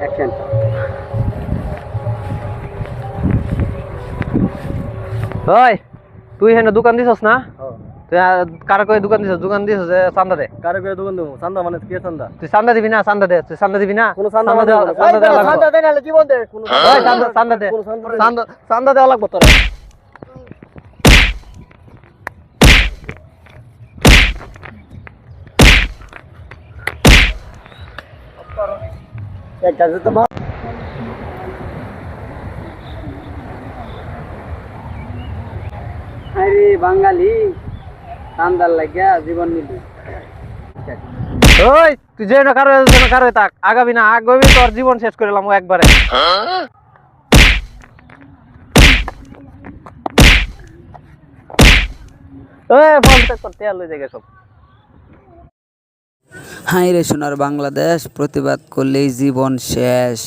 Action. ওই তুই হেন দোকান দিছস না? তুই কার কই দোকান দিছস? দোকান দিছস যে চান্দা দে। কারে করে দোকান দেবো? চান্দা মানে কে চান্দা? তুই চান্দা দিবি না? চান্দা দে। তুই চান্দা দিবি না? কোনো চান্দা চান্দা মানে চান্দা দেওয়া লাগবে। চান্দা দেন নালে জীবন দে। কোনো ওই চান্দা চান্দা দে। চান্দা চান্দা দেওয়া লাগবে তোরে। এক কাজে তো আরে বাঙালি চান্দার লাগিয়া জীবন নিবি। ওই তুই যে না কারো থাক আগাবি না, আগাবি তোর জীবন শেষ করে দিলাম একবারে। ওই ফোন করতে আলো জায়গা সব। হাই রে সোনার বাংলাদেশ, প্রতিবাদ করলেই জীবন শেষ।